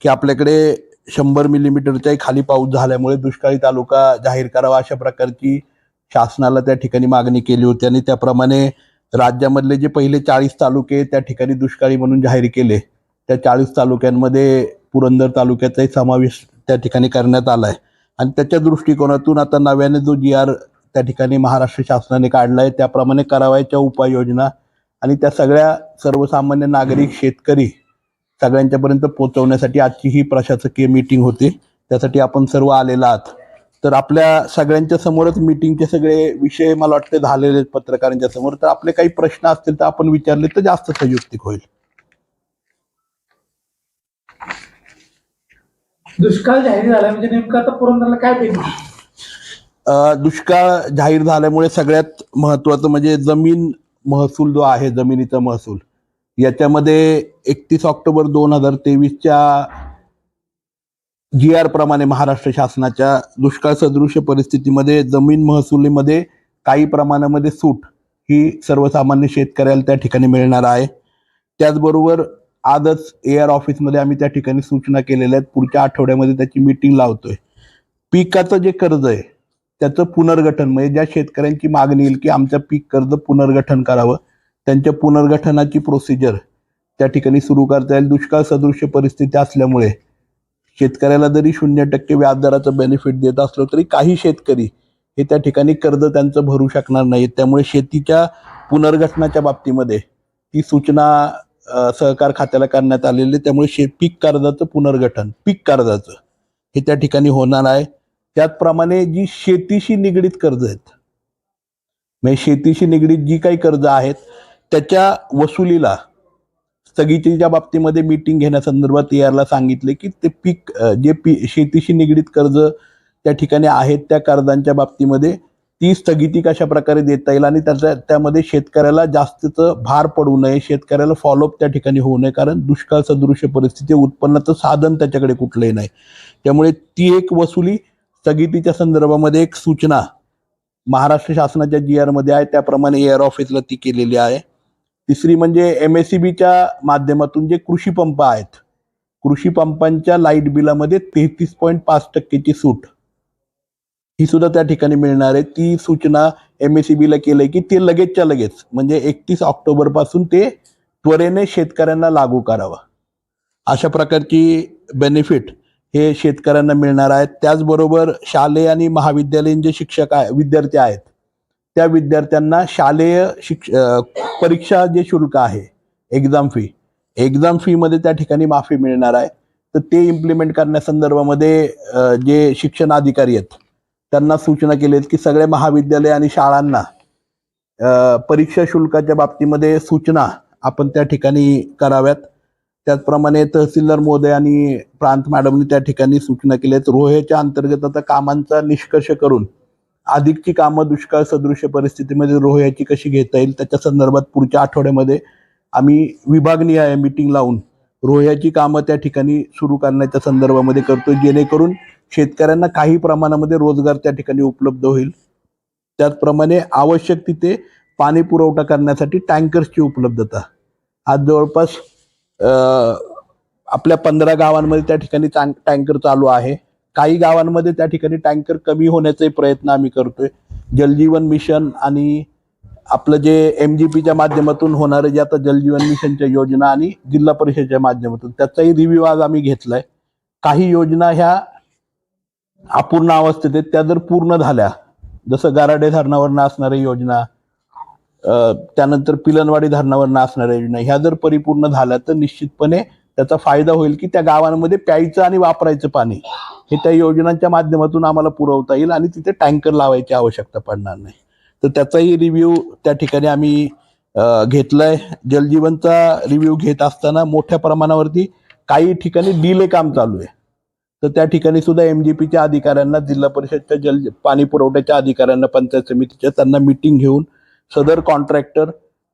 की आपल्याकडे 100 मिलीमीटरच्याही खाली पाऊस झाल्यामुळे दुष्काळी तालुका जाहीर करावा अशा प्रकारची शासनाला त्या ठिकाणी मागणी केली होती आणि त्याप्रमाणे राज्यामधले जे पहिले 40 तालुके त्या ठिकाणी दुष्काळी म्हणून जाहीर केले, त्या 40 तालुक्यांमध्ये पुरंदर तालुक्याचाही समावेश त्या ठिकाणी करण्यात आलाय आणि त्याच्या दृष्टिकोनातून आता नव्याने जो GR त्या ठिकाणी महाराष्ट्र शासनाने काढलाय त्याप्रमाणे करावयाच्या उपाययोजना आणि त्या सगळ्या सर्वसामान्य नागरिक शेतकरी सगळ्यांच्यापर्यंत पोहोचवण्यासाठी आजची ही प्रशासकीय मीटिंग होती. त्यासाठी आपण सर्व आलेला आहात. तर आपल्या सगळ्यांच्या समोरच मीटिंगचे सगळे विषय मला वाटते झालेले पत्रकारांच्या समोर. तर आपले काही प्रश्न असतील तर आपण विचारले तर जास्त संयुक्तिक होईल. दुष्काळ जाहीर झाला म्हणजे नेमकं आता पुरंदरला काय पेरलं? दुष्काळ जाहीर झाल्यामुळे सगळ्यात महत्वाचं म्हणजे जमीन महसूल जो आहे, जमिनीचा महसूल, याच्यामध्ये 31 ऑक्टोबर 2023च्या GR प्रमाणे महाराष्ट्र शासनाच्या दुष्काळ सदृश्य परिस्थितीमध्ये जमीन महसुलीमध्ये काही प्रमाणामध्ये सूट ही सर्वसामान्य शेतकऱ्याला त्या ठिकाणी मिळणार आहे. त्याचबरोबर आजच AR ऑफिसमध्ये आम्ही त्या ठिकाणी सूचना केलेल्या आहेत. पुढच्या आठवड्यामध्ये त्याची मीटिंग लावतोय. पिकाचं जे कर्ज आहे त्याचं पुनर्गठन म्हणजे ज्या शेतकऱ्यांची मागणी येईल की आमचं पीक कर्ज पुनर्गठन करावं, त्यांच्या पुनर्गठनाची प्रोसिजर त्या ठिकाणी सुरू करता येईल. दुष्काळ सदृश्य परिस्थिती असल्यामुळे शेतकऱ्याला जरी 0% व्याजदराचं बेनिफिट देत असलो तरी काही शेतकरी हे त्या ठिकाणी कर्ज त्यांचं भरू शकणार नाहीत. त्यामुळे शेतीच्या पुनर्गठनाच्या बाबतीमध्ये ती सूचना सहकार खात्याला करण्यात आलेली. त्यामुळे पीक कर्जाचं पुनर्गठन, पीक कर्जाचं हे त्या ठिकाणी होणार आहे. त्याचप्रमाणे जी शेतीशी निगडीत कर्ज आहेत, म्हणजे शेतीशी निगडीत जी काही कर्ज आहेत त्याच्या वसुलीला स्थगितीच्या बाबतीमध्ये मीटिंग घेण्यासंदर्भात ARला सांगितले की ते शेतीशी निगडीत कर्ज त्या ठिकाणी आहेत त्या कर्जांच्या बाबतीमध्ये ती स्थगिती कशा प्रकारे देता येईल आणि त्यामध्ये शेतकऱ्याला जास्तचं भार पडू नये, शेतकऱ्याला फॉलोअप त्या ठिकाणी होऊ नये, कारण दुष्काळ सदृश्य परिस्थिती, उत्पन्नाचं साधन त्याच्याकडे कुठलंही नाही. त्यामुळे ती एक वसुली स्थगितीच्या संदर्भामध्ये एक सूचना महाराष्ट्र शासनाच्या GR मध्ये आहे, त्याप्रमाणे AR ऑफिसला ती केलेली आहे. तिसरी म्हणजे MSEBच्या माध्यमातून जे कृषी पंप आहेत, कृषी पंपांच्या लाईट बिलामध्ये 33.5% सूट ही सुद्धा त्या ठिकाणी मिळणार आहे. ती सूचना MSEBला केलंय की ते लगेचच्या लगेच म्हणजे 31 ऑक्टोबर पासून ते त्वरेने शेतकऱ्यांना लागू करावं. अशा प्रकारची बेनिफिट हे शेतकऱ्यांना मिळणार आहेत. त्याचबरोबर शालेय आणि महाविद्यालयीन जे शिक्षक विद्यार्थी आहेत त्या विद्यार्थ्यांना शालेय परीक्षा जे शुल्क आहे, एक्झाम फी मध्ये त्या ठिकाणी माफी मिळणार आहे. तर ते इम्प्लिमेंट करण्यासंदर्भामध्ये जे शिक्षण अधिकारी आहेत त्यांना सूचना केली आहेत की सगळ्या महाविद्यालय आणि शाळांना परीक्षा शुल्काच्या बाबतीमध्ये सूचना आपण त्या ठिकाणी कराव्यात. त्याचप्रमाणे तहसीलदार महोदय आणि प्रांत मॅडमनी त्या ठिकाणी सूचना केल्या आहेत. रोह्याच्या अंतर्गत आता कामांचा निष्कर्ष करून अधिकची कामं दुष्काळ सदृश्य परिस्थितीमध्ये रोह्याची कशी घेता येईल त्याच्या संदर्भात पुढच्या आठवड्यामध्ये आम्ही विभागनिहाय मीटिंग लावून रोह्याची कामं त्या ठिकाणी सुरू करण्याच्या संदर्भामध्ये करतो, जेणेकरून शेतकऱ्यांना काही प्रमाणामध्ये रोजगार त्या ठिकाणी उपलब्ध होईल. त्याचप्रमाणे आवश्यक तिथे पाणी पुरवठा करण्यासाठी टँकर्सची उपलब्धता आज जवळपास आपल्या 15 गावांमध्ये त्या ठिकाणी टँकर चालू आहे. काही गावांमध्ये त्या ठिकाणी टँकर कमी होण्याचे प्रयत्न आम्ही करतोय. जलजीवन मिशन आणि आपलं जे MGPच्या माध्यमातून होणारे जे आता जलजीवन मिशनच्या योजना आणि जिल्हा परिषदेच्या माध्यमातून त्याचाही रिव्ह्यू आज आम्ही घेतलाय. काही योजना ह्या अपूर्ण अवस्थेत आहेत, त्या जर पूर्ण झाल्या, जसं गाराडे धरणावर असणाऱ्या योजना, त्यानंतर पिलनवाडी धरणावर असणाऱ्या योजना, ह्या जर परिपूर्ण झाल्या तर निश्चितपणे त्याचा फायदा होईल की त्या गावांमध्ये प्यायचं आणि वापरायचं पाणी हे त्या योजनांच्या माध्यमातून आम्हाला पुरवता येईल आणि तिथे टँकर लावायची आवश्यकता पडणार नाही. तर त्याचाही रिव्ह्यू त्या ठिकाणी आम्ही घेतलाय. जलजीवनचा रिव्ह्यू घेत असताना मोठ्या प्रमाणावरती काही ठिकाणी डिले काम चालू आहे, तर त्या ठिकाणी सुद्धा MGPच्या अधिकाऱ्यांना, जिल्हा परिषदच्या पाणी पुरवठ्याच्या अधिकाऱ्यांना, पंचायत समितीच्या, त्यांना मीटिंग घेऊन सदर कॉन्ट्रॅक्टर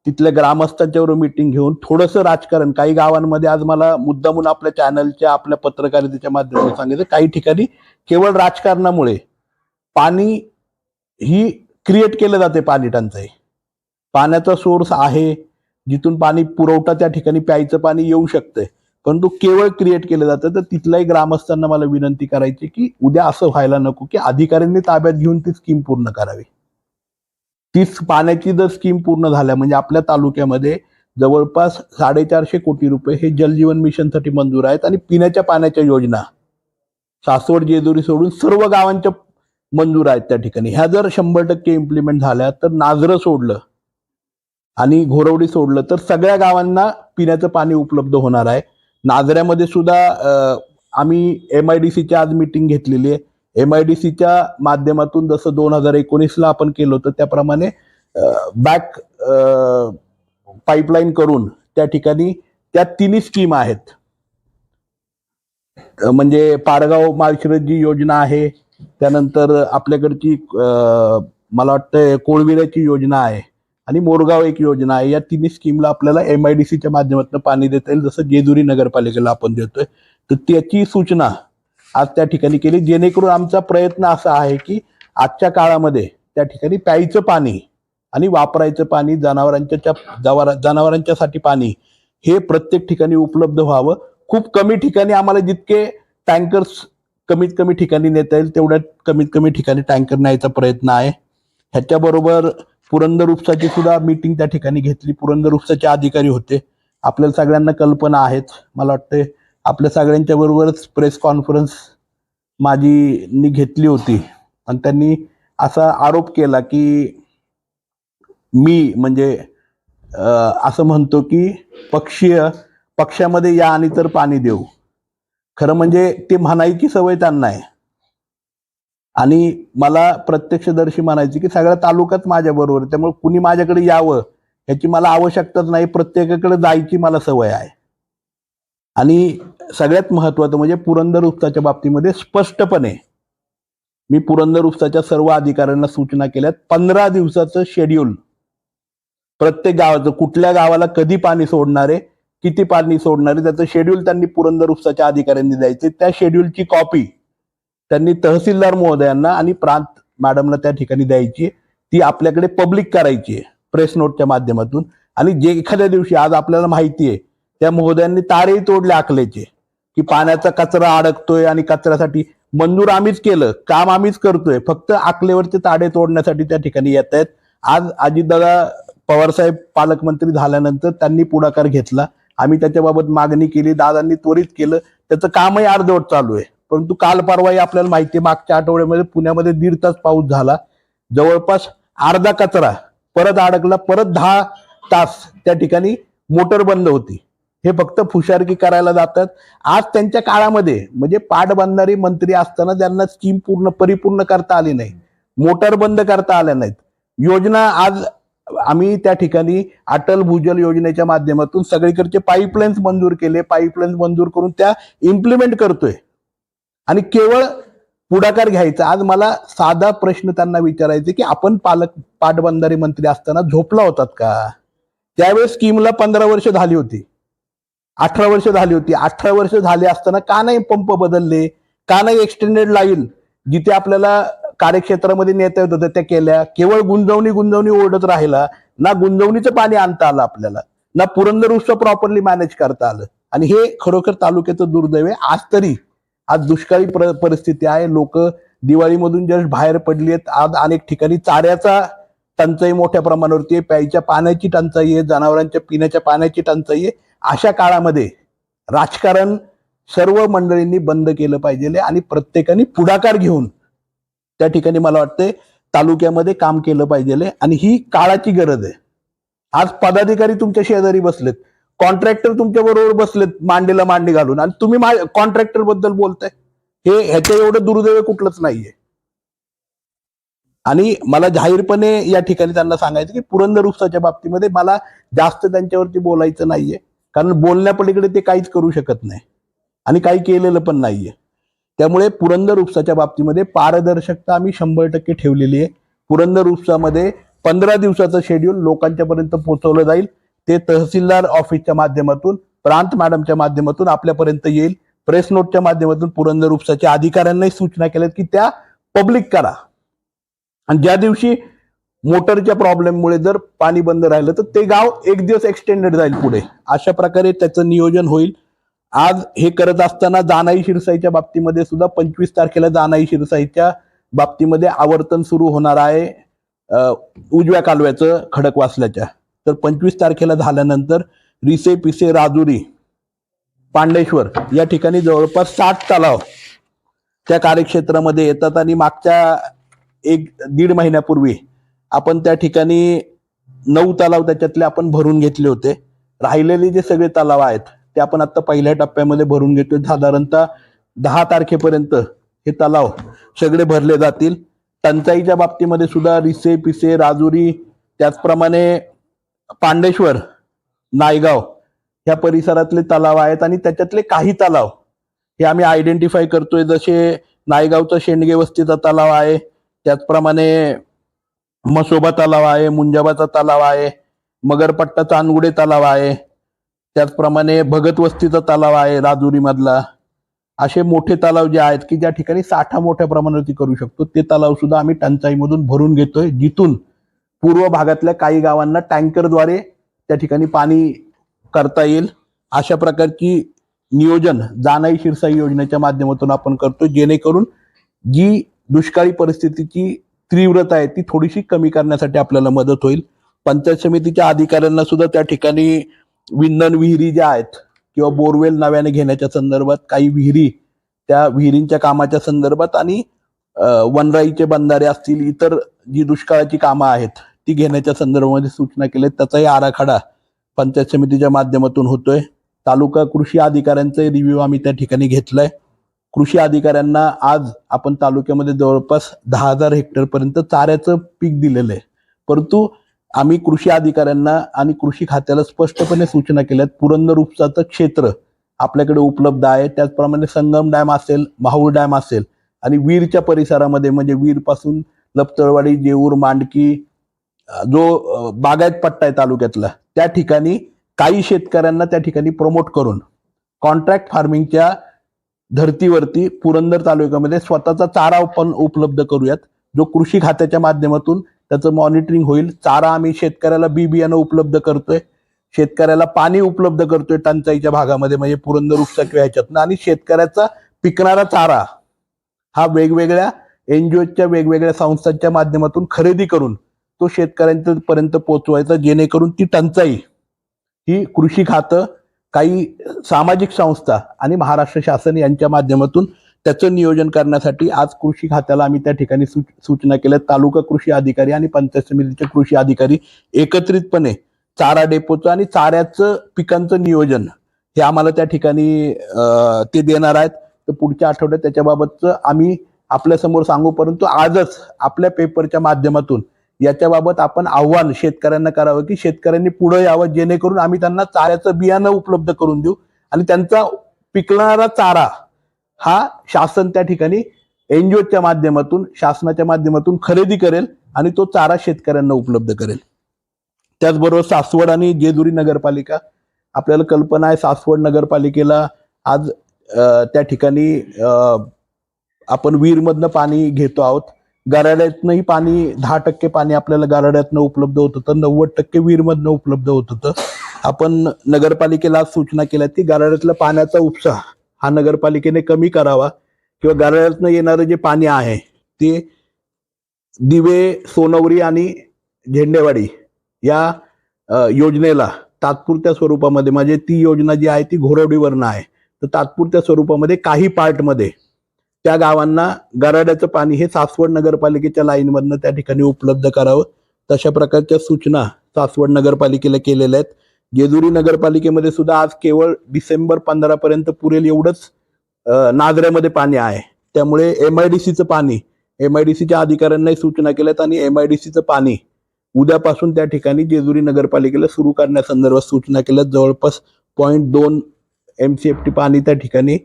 तिथल्या ग्रामस्थांच्यावर मीटिंग घेऊन थोडंसं राजकारण, काही गावांमध्ये आज मला मुद्दामून आपल्या चॅनलच्या, आपल्या पत्रकारितेच्या माध्यमातून सांगितलं, काही ठिकाणी केवळ राजकारणामुळे पाणी ही क्रिएट केलं जाते, पाणी टंचाई, पाण्याचा सोर्स आहे जिथून पाणी पुरवठा त्या ठिकाणी प्यायचं पाणी येऊ शकतंय, परंतु केवळ क्रिएट केलं जातं. तर तिथल्याही ग्रामस्थांना मला विनंती करायची की उद्या असं व्हायला नको की अधिकाऱ्यांनी ताब्यात घेऊन ती स्कीम पूर्ण करावी. ती पाण्याची जर स्कीम पूर्ण झाल्या म्हणजे आपल्या तालुक्यामध्ये जवळपास 450 कोटी रुपये हे जलजीवन मिशनसाठी मंजूर आहेत आणि पिण्याच्या पाण्याच्या योजना सासवड जेजुरी सोडून सर्व गावांच्या मंजूर आहेत त्या ठिकाणी. ह्या जर 100% इम्प्लिमेंट झाल्या तर नाझरं सोडलं आणि घोरवडी सोडलं तर सगळ्या गावांना पिण्याचं पाणी उपलब्ध होणार आहे. नाझऱ्यामध्ये सुद्धा आम्ही MIDCची आज मीटिंग घेतलेली आहे. MIDCच्या माध्यमातून जसं 2019ला आपण केलं होतं त्याप्रमाणे बॅक पाईपलाईन करून त्या ठिकाणी त्या तिन्ही स्कीम आहेत. म्हणजे पारगाव माळशिरस जी योजना आहे, त्यानंतर आपल्याकडची मला वाटतं कोळविऱ्याची योजना आहे आणि मोरगाव एक योजना आहे. या तिन्ही स्कीमला आपल्याला MIDCच्या माध्यमातून पाणी देता येईल, जसं जेजुरी नगरपालिकेला आपण देतोय. तर त्याची सूचना आज त्या ठिकाणी केली, जेणेकरून आमचा प्रयत्न असा आहे की आजच्या काळामध्ये त्या ठिकाणी प्यायचं पाणी आणि वापरायचं पाणी, जनावरांच्यासाठी पाणी हे प्रत्येक ठिकाणी उपलब्ध व्हावं. खूप कमी ठिकाणी आम्हाला जितके टँकर्स कमीत कमी ठिकाणी नेता येईल तेवढ्या कमीत कमी ठिकाणी टँकर न्यायचा प्रयत्न आहे. ह्याच्याबरोबर पुरंदर उपसाची सुद्धा मीटिंग त्या ठिकाणी घेतली. पुरंदर उपसाचे अधिकारी होते, आपल्याला सगळ्यांना कल्पना आहेत. मला वाटतं आपल्या सगळ्यांच्या बरोबरच प्रेस कॉन्फरन्स माझी घेतली होती आणि त्यांनी असा आरोप केला की मी म्हणजे असं म्हणतो की पक्षामध्ये या आणि तर पाणी देऊ. खरं म्हणजे ते म्हणायची सवय त्यांना आहे आणि मला प्रत्यक्षदर्शी म्हणायची की सगळा तालुकाच माझ्या बरोबर आहे, त्यामुळे कुणी माझ्याकडे यावं ह्याची मला आवश्यकताच नाही, प्रत्येकाकडे जायची मला सवय आहे. आणि सगळ्यात महत्वाचं म्हणजे पुरंदर उपसाच्या बाबतीमध्ये स्पष्टपणे मी पुरंदर उपसाच्या सर्व अधिकाऱ्यांना सूचना केल्यात. 15 दिवसाचं शेड्यूल प्रत्येक गावाचं, कुठल्या गावाला कधी पाणी सोडणार आहे, किती पाणी सोडणार आहे, त्याचं शेड्यूल त्यांनी पुरंदर उपसाच्या अधिकाऱ्यांनी द्यायचे. त्या शेड्यूलची कॉपी त्यांनी तहसीलदार महोदयांना आणि प्रांत मॅडमला त्या ठिकाणी द्यायची. ती आपल्याकडे पब्लिक करायची प्रेस नोटच्या माध्यमातून. आणि जे एखाद्या दिवशी आज आपल्याला माहिती आहे त्या महोदयांनी तारेही तोडले आखल्याचे की पाण्याचा कचरा अडकतोय आणि कचऱ्यासाठी मंजूर आम्हीच केलं, काम आम्हीच करतोय, फक्त आखलेवरचे ताडे तोडण्यासाठी त्या ठिकाणी येत आहेत. आज अजितदादा पवारसाहेब पालकमंत्री झाल्यानंतर त्यांनी पुढाकार घेतला, आम्ही त्याच्याबाबत मागणी केली, दादांनी त्वरित केलं, त्याचं कामही अर्धवट चालू आहे. परंतु काल परवाही आपल्याला माहिती आहे मागच्या आठवड्यामध्ये पुण्यामध्ये 1.5 तास पाऊस झाला, जवळपास अर्धा कचरा परत अडकला, परत 10 तास त्या ठिकाणी मोटर बंद होती. हे फक्त फुशारकी करायला जातात. आज त्यांच्या काळामध्ये म्हणजे पाटबंधारे मंत्री असताना त्यांना स्कीम परिपूर्ण करता आली नाही, मोटर बंद करता आल्या नाहीत. योजना आज आम्ही त्या ठिकाणी अटल भूजल योजनेच्या माध्यमातून सगळीकडचे पाईपलाईन्स मंजूर केले, पाईपलाईन्स मंजूर करून त्या इम्प्लिमेंट करतोय आणि केवळ पुढाकार घ्यायचा. आज मला साधा प्रश्न त्यांना विचारायचे की आपण पाटबंधारे मंत्री असताना झोपला होतात का? त्यावेळेस स्कीमला 15 वर्ष झाली होती, 18 वर्ष झाली होती. 18 वर्ष झाले असताना का नाही पंप बदलले, का नाही एक्सटेंडेड लाईन जिथे आपल्याला कार्यक्षेत्रामध्ये नेता येत होतं त्या केल्या? केवळ गुंजवणी ओढत राहिला, ना गुंजवणीचं पाणी आणता आलं आपल्याला, ना पुरंदर उपसा प्रॉपरली मॅनेज करता आलं. आणि हे खरोखर तालुक्याचं दुर्दैव आहे. आज दुष्काळी परिस्थिती आहे, लोक दिवाळीमधून जस्ट बाहेर पडली आहेत. आज अनेक ठिकाणी चाऱ्याचा टंचाई मोठ्या प्रमाणावरती आहे, प्यायच्या पाण्याची टंचाई आहे, जनावरांच्या पिण्याच्या पाण्याची टंचाई आहे. अशा काळामध्ये राजकारण सर्व मंडळींनी बंद केलं पाहिजे आणि प्रत्येकाने पुढाकार घेऊन त्या ठिकाणी मला वाटतंय तालुक्यामध्ये काम केलं पाहिजे आणि ही काळाची गरज आहे. आज पदाधिकारी तुमच्या शेजारी बसलेत, कॉन्ट्रॅक्टर तुमच्या बरोबर बसलेत मांडीला मांडी घालून आणि तुम्ही कॉन्ट्रॅक्टर बद्दल बोलताय. ह्याच्या एवढं दुर्दैव कुठलंच नाहीये. आणि मला जाहीरपणे या ठिकाणी त्यांना सांगायचं की पुरंदर उपसाच्या बाबतीमध्ये मला जास्त त्यांच्यावरती बोलायचं नाहीये, कारण बोलण्यापलीकडे ते काहीच करू शकत नाही आणि काही केलेलं पण नाहीये. त्यामुळे पुरंदर उपसाच्या बाबतीमध्ये पारदर्शकता आम्ही 100% ठेवलेली आहे. पुरंदर उपसामध्ये 15 दिवसाचं शेड्यूल लोकांच्या पर्यंत पोहोचवलं जाईल. ते तहसीलदार ऑफिसच्या माध्यमातून, प्रांत मॅडमच्या माध्यमातून आपल्यापर्यंत येईल. प्रेस नोटच्या माध्यमातून पुरंदर उपसाच्या अधिकाऱ्यांनाही सूचना केल्यात की त्या पब्लिक करा. आणि ज्या दिवशी मोटरच्या प्रॉब्लेममुळे जर पाणी बंद राहिलं तर ते गाव एक दिवस एक्सटेंडेड जाईल पुढे. अशा प्रकारे त्याचं नियोजन होईल आज हे करत असताना जानाई शिरसाईच्या बाबतीमध्ये सुद्धा 25 तारखेला जानाई शिरसाईच्या बाबतीमध्ये आवर्तन सुरू होणार आहे उजव्या कालव्याचं खडकवासल्याच्या. तर 25 तारखेला झाल्यानंतर रिसे पिसे राजुरी पांडेश्वर या ठिकाणी जवळपास 60 तलाव त्या कार्यक्षेत्रामध्ये येतात आणि मागच्या 1-1.5 महिन्यापूर्वी आपण त्या ठिकाणी 9 तलाव त्याच्यातले आपण भरून घेतले होते. राहिलेले जे सगळे तलाव आहेत ते आपण आता पहिल्या टप्प्यामध्ये भरून घेतोय. साधारणतः 10 तारखेपर्यंत हे तलाव सगळे भरले जातील. टंचाईच्या बाबतीमध्ये सुद्धा रिसे पिसे राजुरी त्याचप्रमाणे पांडेश्वर नायगाव ह्या परिसरातले तलाव आहेत आणि त्याच्यातले काही तलाव हे आम्ही आयडेंटिफाय करतोय. जसे नायगावचा शेंडगे वस्तीचा तलाव आहे, त्याचप्रमाणे मसोबा तलाव आहे, मुंजाबाचा तलाव आहे, मगरपट्टा चांदगुडे तलाव आहे, त्याचप्रमाणे भगत वस्तीचा तलाव आहे राजुरी मधला. असे मोठे तलाव जे आहेत की ज्या ठिकाणी साठा मोठ्या प्रमाणावरती करू शकतो ते तलाव सुद्धा आम्ही टंचाईमधून भरून घेतोय, जिथून पूर्व भागातल्या काही गावांना टँकरद्वारे त्या ठिकाणी पाणी करता येईल. अशा प्रकारची नियोजन जानाई शिरसाई योजनेच्या माध्यमातून आपण करतो, जेणेकरून जी दुष्काळी परिस्थितीची तीव्रता आहे ती थोडीशी कमी करण्यासाठी आपल्याला मदत होईल. पंचायत समितीच्या अधिकाऱ्यांना सुद्धा त्या ठिकाणी विंधन विहिरी ज्या आहेत किंवा बोरवेल नव्याने घेण्याच्या संदर्भात, काही विहिरी त्या विहिरींच्या कामाच्या संदर्भात आणि वनराईचे बंधारे असतील, इतर जी दुष्काळाची कामं आहेत ती घेण्याच्या संदर्भामध्ये सूचना केल्या. त्याचाही आराखडा पंचायत समितीच्या माध्यमातून होतोय. तालुका कृषी अधिकाऱ्यांचा रिव्ह्यू आम्ही त्या ठिकाणी घेतलाय. कृषी अधिकाऱ्यांना आज आपण तालुक्यामध्ये जवळपास 10,000 हेक्टरपर्यंत चाऱ्याचं पीक दिलेलं आहे. परंतु आम्ही कृषी अधिकाऱ्यांना आणि कृषी खात्याला स्पष्टपणे सूचना केल्यात, पुरंदर उपसाचं क्षेत्र आपल्याकडे उपलब्ध आहे. त्याचप्रमाणे संगम डॅम असेल, माहूर डॅम असेल आणि वीरच्या परिसरामध्ये म्हणजे वीर पासून लपतळवाडी, जेऊर, मांडकी जो बागायत पट्टा आहे तालुक्यातला, त्या ठिकाणी काही शेतकऱ्यांना त्या ठिकाणी प्रमोट करून कॉन्ट्रॅक्ट फार्मिंगच्या धर्तीवरती पुरंदर तालुक्यामध्ये स्वतःचा चारा आपण उपलब्ध करूयात, जो कृषी खात्याच्या माध्यमातून त्याचं मॉनिटरिंग होईल. चारा आम्ही शेतकऱ्याला बी बियाणं उपलब्ध करतोय, शेतकऱ्याला पाणी उपलब्ध करतोय टंचाईच्या भागामध्ये म्हणजे पुरंदर उपसा किंवा ह्याच्यातनं, आणि शेतकऱ्याचा पिकणारा चारा हा वेगवेगळ्या एनजीओच्या वेगवेगळ्या संस्थांच्या माध्यमातून खरेदी करून तो शेतकऱ्यांपर्यंत पोहोचवायचा, जेणेकरून ती टंचाई ही कृषी खातं, काही सामाजिक संस्था आणि महाराष्ट्र शासन यांच्या माध्यमातून त्याचं नियोजन करण्यासाठी आज कृषी खात्याला आम्ही त्या ठिकाणी सूचना केल्या. तालुका कृषी अधिकारी आणि पंचायत समितीचे कृषी अधिकारी एकत्रितपणे चारा डेपोचं आणि चाऱ्याचं पिकांचं नियोजन हे आम्हाला त्या ठिकाणी ते देणार आहेत. तर पुढच्या आठवड्यात त्याच्याबाबतचं आम्ही आपल्या समोर सांगू, परंतु आजच आपल्या पेपरच्या माध्यमातून याच्याबाबत आपण आव्हान शेतकऱ्यांना करावं की शेतकऱ्यांनी पुढे यावं, जेणेकरून आम्ही त्यांना चाऱ्याचं बियाणं उपलब्ध करून देऊ आणि त्यांचा पिकणारा चारा हा शासन त्या ठिकाणी एनजीओच्या माध्यमातून, शासनाच्या माध्यमातून खरेदी करेल आणि तो चारा शेतकऱ्यांना उपलब्ध करेल. त्याचबरोबर सासवड आणि जेजुरी नगरपालिका, आपल्याला कल्पना आहे सासवड नगरपालिकेला आज त्या ठिकाणी आपण वीरमधनं पाणी घेतो आहोत. गराड्यातनंही पाणी 10% पाणी आपल्याला गराड्यातनं उपलब्ध होत होतं, 90% वीरमधनं उपलब्ध होत होतं. आपण नगरपालिकेला सूचना केल्या की गराड्यातल्या पाण्याचा उपसा हा नगरपालिकेने कमी करावा किंवा गराड्यातनं येणारं जे पाणी आहे ते दिवे, सोनवरी आणि झेंडेवाडी या योजनेला तात्पुरत्या स्वरूपामध्ये, म्हणजे ती योजना जी आहे ती घोरवडीवरनं आहे, तर तात्पुरत्या स्वरूपामध्ये काही पार्टमध्ये त्या गावांना गराड्याचं पाणी हे सासवड नगरपालिकेच्या लाईनमधनं त्या ठिकाणी उपलब्ध करावं. तशा प्रकारच्या सूचना सासवड नगरपालिकेला केलेल्या आहेत. जेजुरी नगरपालिकेमध्ये सुद्धा आज केवळ डिसेंबर 15 पर्यंत पुरेल एवढंच नाझऱ्यामध्ये पाणी आहे. त्यामुळे MIDCचं पाणी, MIDCच्या अधिकाऱ्यांनाही सूचना केल्यात आणि MIDCचं पाणी उद्यापासून त्या ठिकाणी जेजुरी नगरपालिकेला सुरू करण्यासंदर्भात सूचना केल्यात. जवळपास 0.2 MCFT पाणी त्या ठिकाणी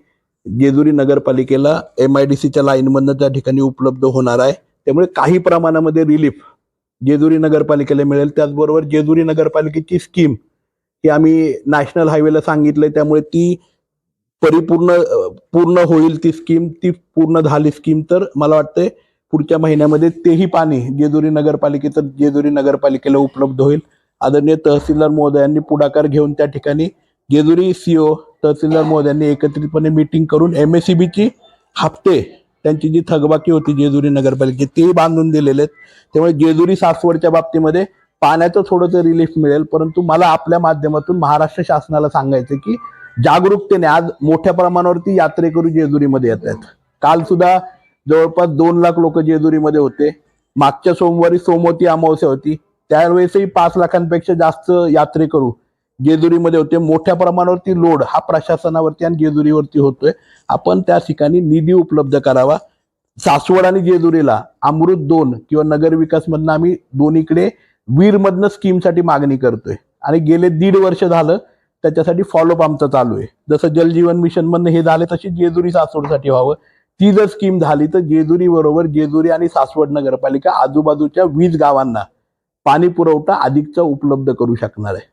जेजुरी नगरपालिकेला MIDCच्या लाईनमधनं त्या ठिकाणी उपलब्ध होणार आहे. त्यामुळे काही प्रमाणामध्ये रिलीफ जेजुरी नगरपालिकेला मिळेल. त्याचबरोबर जेजुरी नगरपालिकेची स्कीम ही आम्ही नॅशनल हायवेला सांगितलंय, त्यामुळे ती पूर्ण होईल ती स्कीम. ती पूर्ण झाली स्कीम तर मला वाटतंय पुढच्या महिन्यामध्ये तेही पाणी जेजुरी नगरपालिकेला उपलब्ध होईल. आदरणीय तहसीलदार महोदयांनी पुढाकार घेऊन त्या ठिकाणी जेजुरी CO तहसीलदार महोदयांनी एकत्रितपणे मीटिंग करून MSEBची हप्ते त्यांची जी थकबाकी होती जेजुरी नगरपालिकेची ती बांधून दिलेले आहेत. त्यामुळे जेजुरी सासवडच्या बाबतीमध्ये पाण्याचं थोडंसं रिलीफ मिळेल. परंतु मला आपल्या माध्यमातून महाराष्ट्र शासनाला सांगायचं की जागरूकतेने आज मोठ्या प्रमाणावरती यात्रेकरू जेजुरीमध्ये येत आहेत. काल सुद्धा जवळपास 2 लाख लोक जेजुरीमध्ये होते. मागच्या सोमवारी सोमवती अमावस्या होती, त्यावेळेसही 5 लाखांपेक्षा जास्त यात्रेकरू जेजुरीमध्ये होते. मोठ्या प्रमाणावरती लोड हा प्रशासनावरती आणि जेजुरीवरती होतोय. आपण त्या ठिकाणी निधी उपलब्ध करावा. सासवड आणि जेजुरीला अमृत 2 किंवा नगर विकास मधनं आम्ही दोन्हीकडे वीरमधनं स्कीमसाठी मागणी करतोय आणि गेले 1.5 वर्ष झालं त्याच्यासाठी फॉलोअप आमचं चालू आहे. जसं जलजीवन मिशन मधनं हे झाले तशी जेजुरी सासवडसाठी व्हावं. ती जर स्कीम झाली तर जेजुरी बरोबर जेजुरी आणि सासवड नगरपालिका आजूबाजूच्या 20 गावांना पाणी पुरवठा अधिकचा उपलब्ध करू शकणार आहे.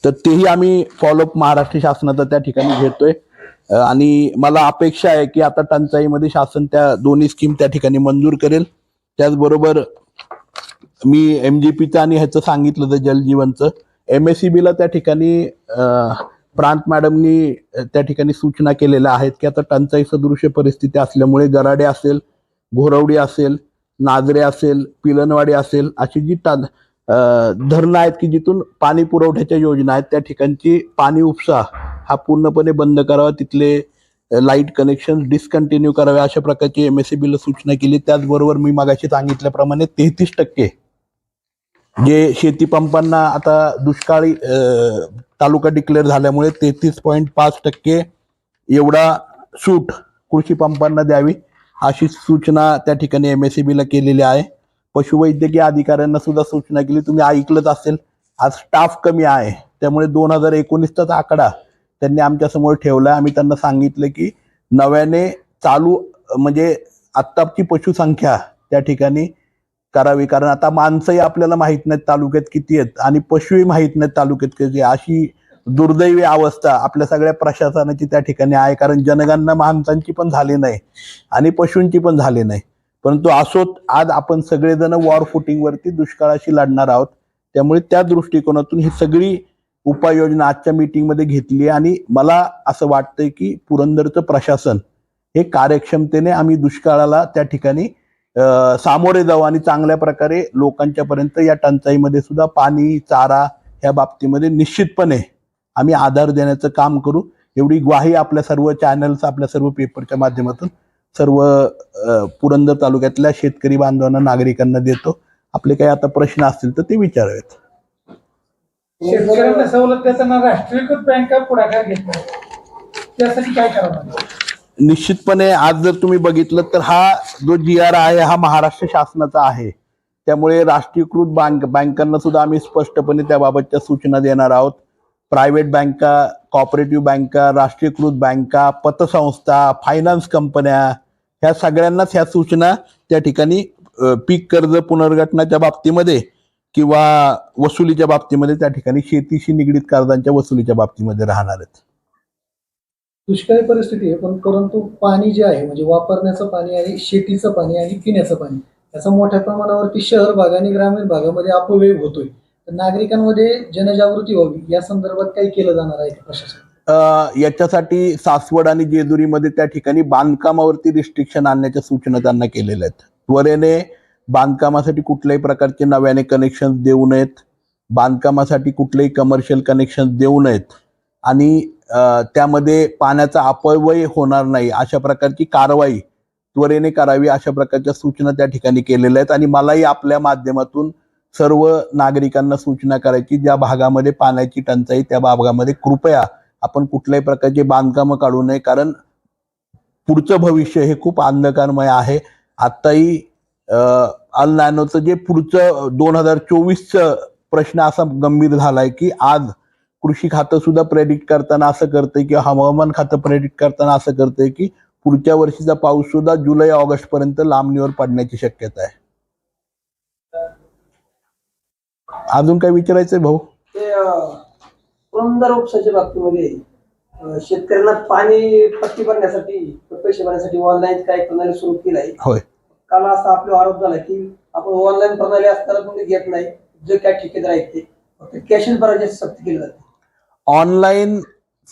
तर तेही आम्ही फॉलोअप महाराष्ट्र शासनाचा त्या ठिकाणी घेतोय आणि मला अपेक्षा आहे की आता टंचाईमध्ये शासन त्या दोन्ही स्कीम त्या ठिकाणी मंजूर करेल. त्याचबरोबर मी MGPचं आणि ह्याचं सांगितलं तर जलजीवनचं MSEBला त्या ठिकाणी प्रांत मॅडमनी त्या ठिकाणी सूचना केलेल्या आहेत की आता टंचाई सदृश्य परिस्थिती असल्यामुळे गराडे असेल, घोरवडी असेल, नाजरे असेल, पिलनवाडी असेल अशी जी धरणं आहेत की जिथून पाणी पुरवठ्याच्या योजना आहेत त्या ठिकाणची पाणी उपसा हा पूर्णपणे बंद करावा. तिथले लाईट कनेक्शन डिस्कंटिन्यू करावे अशा प्रकारची MSEBला सूचना केली. त्याचबरोबर मी मगाशी सांगितल्याप्रमाणे 33% जे शेती पंपांना आता दुष्काळी तालुका डिक्लेअर झाल्यामुळे 33.5% एवढा सूट कृषी पंपांना द्यावी अशी सूचना त्या ठिकाणी MSEBला केलेली आहे. पशुवैद्यकीय अधिकाऱ्यांना सुद्धा सूचना केली. तुम्ही ऐकलंच असेल, आज स्टाफ कमी आहे त्यामुळे 2019चा आकडा त्यांनी आमच्या समोर ठेवला. आम्ही त्यांना सांगितलं की नव्याने चालू म्हणजे आत्ताची पशुसंख्या त्या ठिकाणी करावी, कारण आता माणसंही आपल्याला माहित नाहीत तालुक्यात किती आहेत आणि पशुही माहित नाहीत तालुक्यात किती. अशी दुर्दैवी अवस्था आपल्या सगळ्या प्रशासनाची त्या ठिकाणी आहे, कारण जनगणना माणसांची पण झाली नाही आणि पशूंची पण झाली नाही. परंतु असोत, आज आपण सगळेजण वॉर फुटिंगवरती दुष्काळाशी लढणार आहोत. त्यामुळे त्या दृष्टिकोनातून ही सगळी उपाययोजना आजच्या मीटिंगमध्ये घेतली आणि मला असं वाटतंय की पुरंदरचं प्रशासन हे कार्यक्षमतेने आम्ही दुष्काळाला त्या ठिकाणी सामोरे जाऊ आणि चांगल्या प्रकारे लोकांच्या पर्यंत या टंचाईमध्ये सुद्धा पाणी, चारा या बाबतीमध्ये निश्चितपणे आम्ही आधार देण्याचं काम करू. एवढी ग्वाही आपल्या सर्व चॅनल्स, आपल्या सर्व पेपरच्या माध्यमातून सर्व पुरंदर तालुक्यातल्या शेतकरी बांधवांना, नागरिकांना देतो. आपले काही आता प्रश्न असतील तर ते विचारावेत. शेतकऱ्यांना सवलत देताना राष्ट्रीयकृत बँका पुढाकार घेतात, त्यासाठी काय करावं? निश्चितपणे आज जर तुम्ही बघितलं तर हा जो GR आहे हा महाराष्ट्र शासनाचा आहे. त्यामुळे राष्ट्रीयकृत बँकांना सुद्धा आम्ही स्पष्टपणे त्याबाबतच्या सूचना देणार आहोत. प्रायव्हेट बँका, कॉपरेटिव्ह बँका, राष्ट्रीयकृत बँका, पतसंस्था, फायनान्स कंपन्या ह्या सगळ्यांनाच ह्या सूचना त्या ठिकाणी पीक कर्ज पुनर्गठनाच्या बाबतीमध्ये किंवा वसुलीच्या बाबतीमध्ये त्या ठिकाणी शेतीशी निगडीत कर्जांच्या वसुलीच्या बाबतीमध्ये राहणार आहेत. दुष्काळी परिस्थिती आहे, परंतु पाणी जे आहे म्हणजे वापरण्याचं पाणी आणि शेतीचं पाणी आणि पिण्याचं पाणी याचा मोठ्या प्रमाणावरती शहर भाग आणि ग्रामीण भागामध्ये अपव्यय होतोय. तर नागरिकांमध्ये जनजागृती व्हावी या संदर्भात काही केलं जाणार आहे प्रशासन? याच्यासाठी सासवड आणि जेजुरीमध्ये त्या ठिकाणी बांधकामावरती रिस्ट्रिक्शन आणण्याच्या सूचना त्यांना केलेल्या आहेत. त्वरेने बांधकामासाठी कुठल्याही प्रकारचे नव्याने कनेक्शन देऊ नयेत, बांधकामासाठी कुठलेही कमर्शियल कनेक्शन देऊ नयेत आणि त्यामध्ये पाण्याचा अपव्यय होणार नाही अशा प्रकारची कारवाई त्वरेने करावी अशा प्रकारच्या सूचना त्या ठिकाणी केलेल्या आहेत. आणि मलाही आपल्या माध्यमातून सर्व नागरिकांना सूचना करायची, ज्या भागामध्ये पाण्याची टंचाई त्या भागामध्ये कृपया आपण कुठल्याही प्रकारचे बांधकामं काढू नये, कारण पुढचं भविष्य हे खूप अंधकारमय आहे. आत्ताही अल नॅनोचं जे पुढचं 2024चं प्रश्न असा गंभीर झालाय की आज कृषी खातं सुद्धा प्रेडिक्ट करताना असं करतंय किंवा हवामान खातं प्रेडिक्ट करताना असं करतंय की पुढच्या वर्षीचा पाऊस सुद्धा जुलै-ऑगस्ट पर्यंत लांबणीवर पडण्याची शक्यता आहे. अजून काय विचारायचंय भाऊ? ते पुरंदर उपसाच्या बाबतीमध्ये शेतकऱ्यांना पाणी पट्टी भरण्यासाठी, पैसे भरण्यासाठी ऑनलाईन काय प्रणाली सुरू केली आहे. होय, काल असा आपला आरोप झाला की आपण ऑनलाईन प्रणाली असताना तुम्ही घेत नाही, जे काय ठेकेदार आहेत ते फक्त कॅश भरायची सक्ती केली जाते. ऑनलाईन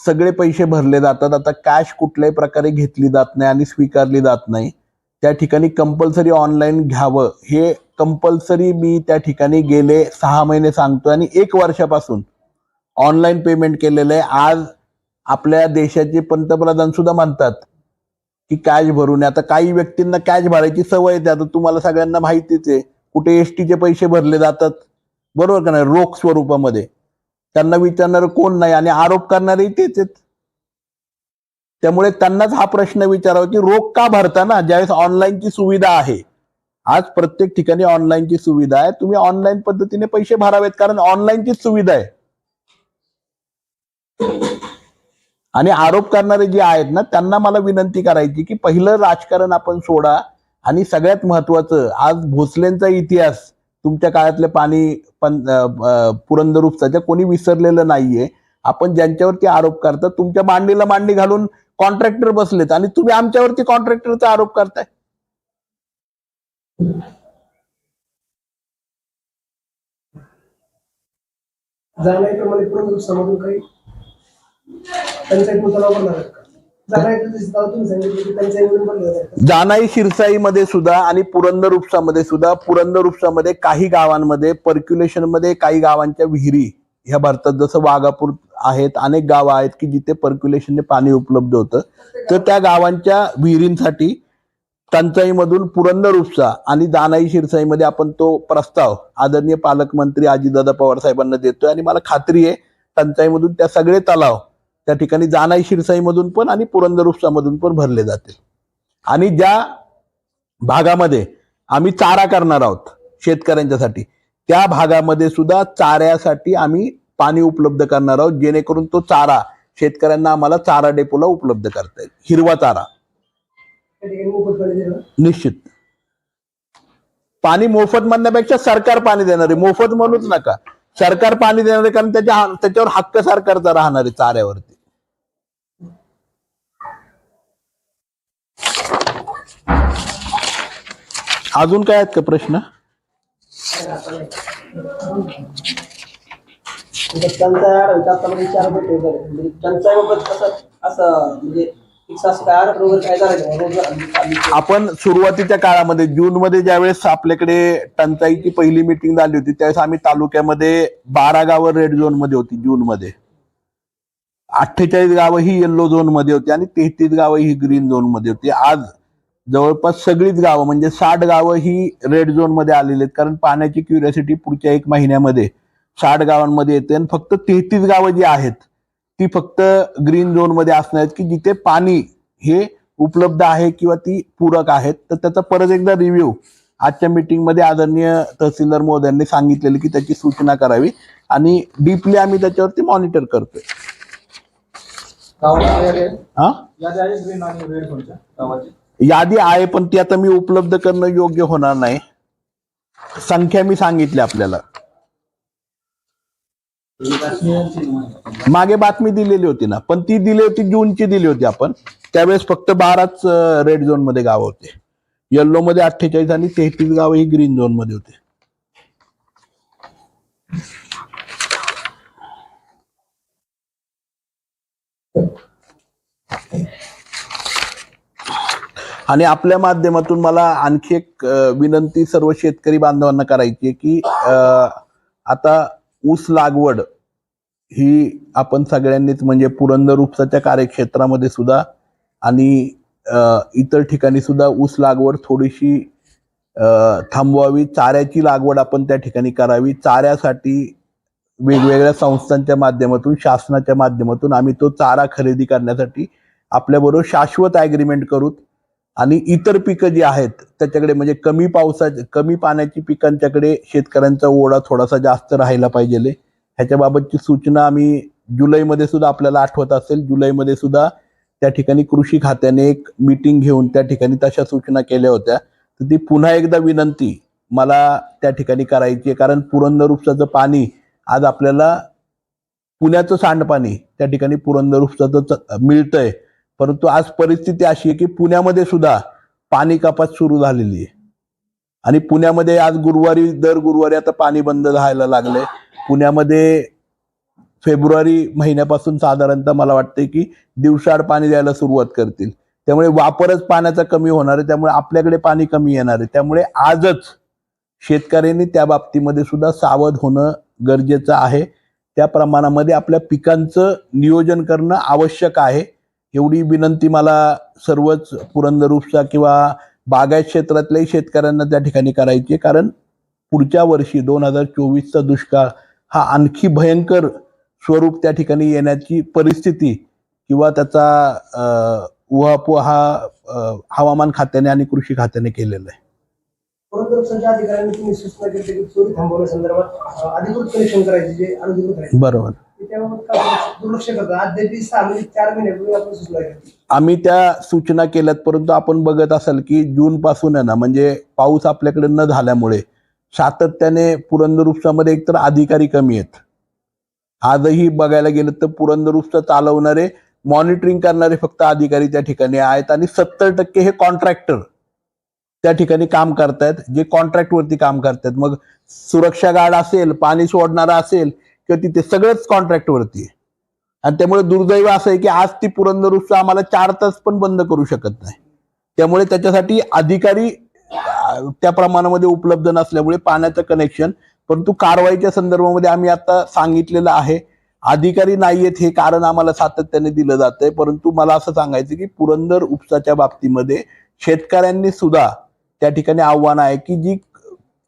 सगळे पैसे भरले जातात. आता कॅश कुठल्याही प्रकारे घेतली जात नाही आणि स्वीकारली जात नाही. त्या ठिकाणी कंपल्सरी ऑनलाईन घ्यावं, हे कंपल्सरी मी त्या ठिकाणी गेले 6 महिने सांगतोय आणि 1 वर्षापासून ऑनलाईन पेमेंट केलेलं आहे. आज आपल्या देशाचे पंतप्रधान सुद्धा म्हणतात की कॅश भरून. आता काही व्यक्तींना कॅश भरायची सवय येते. आता तुम्हाला सगळ्यांना माहितीच आहे, कुठे एसटीचे पैसे भरले जातात, बरोबर का नाही, रोख स्वरूपामध्ये. त्यांना विचारणारं कोण नाही आणि आरोप करणारेही तेच आहेत. त्यामुळे त्यांनाच हा प्रश्न विचारावा की रोख का भरता ना, ज्यावेळेस ऑनलाईनची सुविधा आहे. आज प्रत्येक ठिकाणी ऑनलाईनची सुविधा आहे, तुम्ही ऑनलाईन पद्धतीने पैसे भरावेत, कारण ऑनलाईनचीच सुविधा आहे. आणि आरोप करणारे जे आहेत ना, त्यांना मला विनंती करायची की पहिलं राजकारण आपण सोडा आणि सगळ्यात महत्वाचं, आज भोसलेंचा इतिहास तुमच्या काळातले पाणी पुरंदर उपसाच्या कोणी विसरलेलं नाहीये. आपण ज्यांच्यावरती आरोप करता, तुमच्या मांडीला मांडी घालून कॉन्ट्रॅक्टर बसलेत आणि तुम्ही आमच्यावरती कॉन्ट्रॅक्टरचा आरोप करताय. जाण्याप्रमाणे पुरंदर समोरून काही पंचायत तलाव बनणार आहेत का? तुम्ही सांगितलं की पंचायत बनणार. जानाई शिरसाईमध्ये सुद्धा आणि पुरंदर उपसामध्ये सुद्धा, पुरंदर उपसामध्ये काही गावांमध्ये पर्क्युलेशन मध्ये काही गावांच्या विहिरी ह्या भरतात. जसं वाघापूर आहेत, अनेक गावं आहेत की जिथे पर्क्युलेशनने पाणी उपलब्ध होतं. तर त्या गावांच्या विहिरींसाठी टंचाईमधून पुरंदर उपसा आणि जानाई शिरसाईमध्ये आपण तो प्रस्ताव आदरणीय पालकमंत्री अजितदादा पवार साहेबांना देतोय आणि मला खात्री आहे टंचाईमधून त्या सगळे तलाव त्या ठिकाणी जानाई शिरसाईमधून पण आणि पुरंदर उपसामधून पण भरले जातील. आणि ज्या भागामध्ये आम्ही चारा करणार आहोत शेतकऱ्यांच्यासाठी, त्या भागामध्ये सुद्धा चाऱ्यासाठी आम्ही पाणी उपलब्ध करणार आहोत, जेणेकरून तो चारा शेतकऱ्यांना आम्हाला चारा डेपोला उपलब्ध करता येईल, हिरवा चारा. निश्चित पाणी मोफत म्हणण्यापेक्षा सरकार पाणी देणार आहे, मोफत म्हणूच नका, सरकार पाणी देणार आहे, कारण त्याच्यावर हक्क सरकारचा राहणार आहे चाऱ्यावरती. अजून काय आहेत का प्रश्न? टंचाई आढळते आतापर्यंत 4 बैठक झाले. म्हणजे टंचाईबाबत कसं असं म्हणजे आपण सुरुवातीच्या काळामध्ये जूनमध्ये ज्यावेळेस आपल्याकडे टंचाईची पहिली मीटिंग झाली होती, त्यावेळेस आम्ही तालुक्यामध्ये 12 गावं रेड झोन मध्ये होती. जूनमध्ये 48 गावं ही येल्लो झोन मध्ये होती आणि 33 गावं ही ग्रीन झोन मध्ये होती. आज जवळपास सगळीच गावं म्हणजे 60 गावं ही रेड झोन मध्ये आलेली आहेत, कारण पाण्याची क्युरिओसिटी पुढच्या 1 महिन्यामध्ये 60 गावांमध्ये येते. आणि फक्त 33 गावं जी आहेत ती फक्त ग्रीन झोन मध्ये असणार आहेत की जिथे पाणी हे उपलब्ध आहे किंवा ती पूरक आहेत. तर त्याचा परत एकदा रिव्ह्यू आजच्या मीटिंग मध्ये आदरणीय तहसीलदार महोदयांनी सांगितलेली की त्याची सूचना करावी आणि डीपली आम्ही त्याच्यावरती मॉनिटर करतोय. यादी आहे पण ती आता मी उपलब्ध करणं योग्य होणार नाही. संख्या मी सांगितली आपल्याला, मागे बातमी दिलेली होती ना, पण ती दिली होती जूनची दिली होती आपण. त्यावेळेस फक्त 12च रेड झोन मध्ये गाव होते, येल्लो मध्ये 48 आणि 33 गाव ही ग्रीन झोन मध्ये होते. आणि आपल्या माध्यमातून मला आणखी एक विनंती सर्व शेतकरी बांधवांना करायची आहे की आता ऊस लागवड ही आपण सगळ्यांनीच म्हणजे पुरंदर उपसाच्या कार्यक्षेत्रामध्ये सुद्धा आणि इतर ठिकाणी सुद्धा ऊस लागवड थोडीशी थांबवावी. चाऱ्याची लागवड आपण त्या ठिकाणी करावी. चाऱ्यासाठी वेगवेगळ्या संस्थांच्या माध्यमातून, शासनाच्या माध्यमातून आम्ही तो चारा खरेदी करण्यासाठी आपल्याबरोबर शाश्वत ॲग्रीमेंट करूत. आणि इतर पिकं जी आहेत त्याच्याकडे म्हणजे कमी पाण्याची पिकांच्याकडे शेतकऱ्यांचा ओढा थोडासा जास्त राहायला पाहिजे. ह्याच्या बाबतची सूचना आम्ही जुलैमध्ये सुद्धा, आपल्याला आठवत असेल, जुलैमध्ये सुद्धा त्या ठिकाणी कृषी खात्याने एक मीटिंग घेऊन त्या ठिकाणी तशा सूचना केल्या होत्या. तर ती पुन्हा एकदा विनंती मला त्या ठिकाणी करायची आहे, कारण पुरंदर उपसाचं पाणी आज आपल्याला पुण्याचं सांडपाणी त्या ठिकाणी पुरंदर उपसाचं मिळतंय, परंतु आज परिस्थिती अशी आहे की पुण्यामध्ये सुद्धा पाणी कपात सुरू झालेली आहे. आणि पुण्यामध्ये आज दर गुरुवारी आता पाणी बंद व्हायला लागलंय. पुण्यामध्ये फेब्रुवारी महिन्यापासून साधारणतः मला वाटते की दिवसाआड पाणी द्यायला सुरुवात करतील. त्यामुळे वापरच पाण्याचा कमी होणार आहे, त्यामुळे आपल्याकडे पाणी कमी येणार आहे. त्यामुळे आजच शेतकऱ्यांनी त्या बाबतीमध्ये सुद्धा सावध होणं गरजेचं आहे. त्या प्रमाणामध्ये आपल्या पिकांचं नियोजन करणं आवश्यक आहे. एवढी विनंती मला सर्वच पुरंदर उपसा किंवा बागायत क्षेत्रातल्याही शेतकऱ्यांना त्या ठिकाणी करायची आहे. कारण पुढच्या वर्षी 2024चा दुष्काळ हा आणखी भयंकर स्वरूप त्या ठिकाणी येण्याची परिस्थिती किंवा त्याचा उहापोह हा हवामान खात्याने आणि कृषी खात्याने केलेला आहे. पुरंदर उपसाच्या अधिकाऱ्यांनी तुम्ही सूचना केली की चोरी थांबवण्यासंदर्भात अधिकृत कनेक्शन करायचे जे अनधिकृत आहे बरोबर. त्याबाबत का दुर्लक्ष करतात. आज 6 म्हणजे 4 महिन्यापूर्वी आपण सूचना केली. आम्ही त्या सूचना केल्यात, परंतु आपण बघत असाल की जून पासून आहे ना, म्हणजे पाऊस आपल्याकडे न झाल्यामुळे सातत्याने पुरंदर उपसामध्ये एकतर अधिकारी कमी आहेत. आजही बघायला गेलं तर पुरंदर उपसा चालवणारे, मॉनिटरिंग करणारे फक्त अधिकारी त्या ठिकाणी आहेत आणि 70% हे कॉन्ट्रॅक्टर त्या ठिकाणी काम करतायत, जे कॉन्ट्रॅक्टवरती काम करतायत. मग सुरक्षा गार्ड असेल, पाणी सोडणारा असेल किंवा तिथे सगळंच कॉन्ट्रॅक्टवरती आहे. आणि त्यामुळे दुर्दैव असं आहे की आज ती पुरंदर उपसा आम्हाला 4 तास पण बंद करू शकत नाही. त्यामुळे त्याच्यासाठी अधिकारी त्या प्रमाणामध्ये उपलब्ध नसल्यामुळे पाण्याचं कनेक्शन, परंतु कारवाईच्या संदर्भामध्ये आम्ही आता सांगितलेलं आहे. अधिकारी नाहीयेत हे कारण आम्हाला सातत्याने दिलं जातंय, परंतु मला असं सांगायचं की पुरंदर उपसाच्या बाबतीमध्ये शेतकऱ्यांनी सुद्धा त्या ठिकाणी आव्हान आहे की जी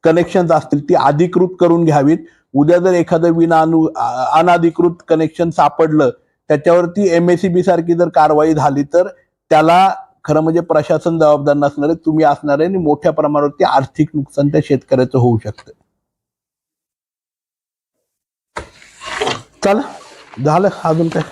कनेक्शन असतील ती अधिकृत करून घ्यावीत. उद्या जर एखादं अनधिकृत कनेक्शन सापडलं, त्याच्यावरती MACB सारखी जर कारवाई झाली तर त्याला खरं म्हणजे प्रशासन जबाबदार नसणार आहे, तुम्ही असणार आहे आणि मोठ्या प्रमाणावरती आर्थिक नुकसान त्या शेतकऱ्याचं होऊ शकतं. चला झालं, अजून काय?